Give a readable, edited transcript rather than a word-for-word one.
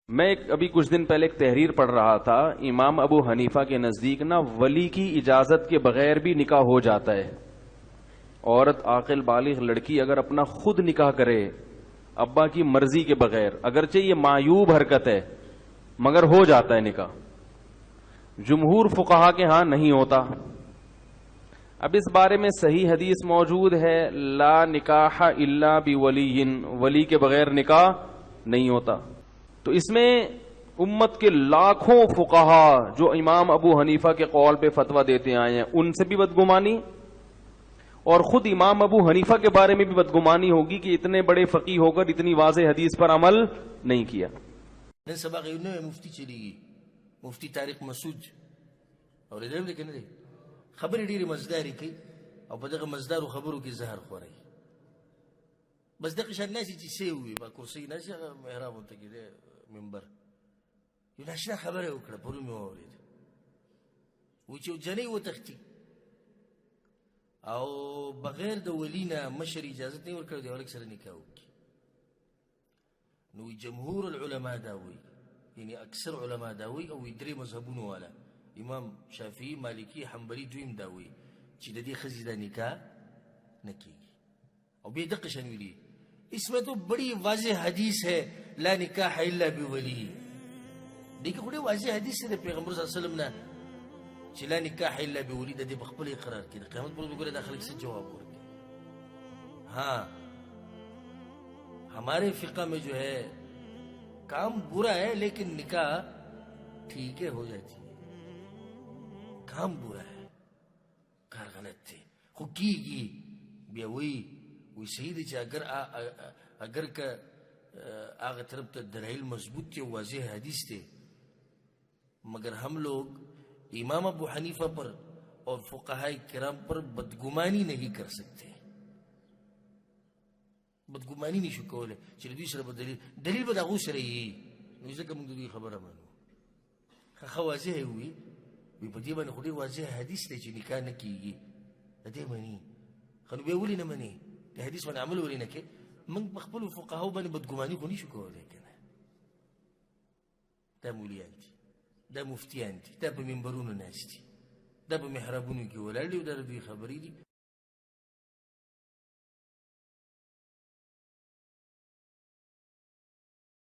अभी कुछ दिन पहले एक तहरीर पढ़ रहा था। इमाम अबू हनीफा के नजदीक ना वली की इजाजत के बगैर भी निकाह हो जाता है। औरत आकिल बालिग लड़की अगर अपना खुद निकाह करे अब्बा की मर्जी के बगैर, अगरचे ये मायूब हरकत है मगर हो जाता है निकाह। जुमहूर फुकहा के यहां नहीं होता। अब इस बारे में सही हदीस मौजूद है, ला निकाह इल्ला बिवलियिन, वली के बगैर निकाह नहीं होता। तो इसमें उम्मत के लाखों फुकहा जो इमाम अबू हनीफा के कौल पे फतवा देते आए हैं उनसे भी बदगुमानी, और खुद इमाम अबू हनीफा के बारे में भी बदगुमानी होगी कि इतने बड़े फकीह होकर इतनी वाज़ेह हदीस पर अमल नहीं किया। मुफ्ती चलेगी, मुफ्ती तारिक मसूद और लेकिन खबर ढेरी मजदारी की और बदग मजदार खबरों की जहर खो रही बस दक नासी से हुई कुर्सी नासी मेहराब होता कि मेंबर नाशना खबर है उकड़ा पुरु में हो रही वो जने वो तख्ती او बगैर द वलीना मशर इजाजत नहीं ورکړ دی ولک سره نکاح وکي نو جمهور العلماء داوي يعني اکثر علماء داوي او درې مذهبونه والا امام شافعي مالكي حنبلي دویم داوي چې د دې خزي د نکاح نکيږي او به دقه شنوي इसमें तो बड़ी वाज़ेह हदीस है ला निकाह इल्ला बिवली। देखिए बड़ी वाज़ेह हदीस है पैगंबर सल्लल्लाहु अलैहि वसल्लम ने ला निकाह इल्ला बिवली दे बखबल इकरार किया क़यामत पर वगैरह दाखिल से जवाब हो गया। हाँ हमारे फिक़ा में जो है काम बुरा है लेकिन निकाह ठीक है हो जाती है। काम बुरा है कार गलत थे खुकीगी बेवई वही सही थी अगर का आगे तरफ तक दलाइल मजबूत थे वाज़ेह हदीस थे मगर हम लोग इमाम अबू हनीफा पर और फुक़हाए किराम पर बदगुमानी नहीं कर सकते। बदगुमानी नहीं शुकोले चलो दूसरा दलील दलील बदागू से रही मुझे कम दूरी खबर मानो खवाज़ेह हुई विपदी बन खुदी वाज़ेह हदीस थे निकाह न कीगी अदे मनी खनु बेवली न मनी الحديث من عمله ولينا كي من بخبلوا فقهاء بني بدقماني كوني شو كوه لكن ده موليانتي ده مفتيانتي ده بمنبرون الناس ده بمحرابون كي ولا اللي وده ربي خبري دي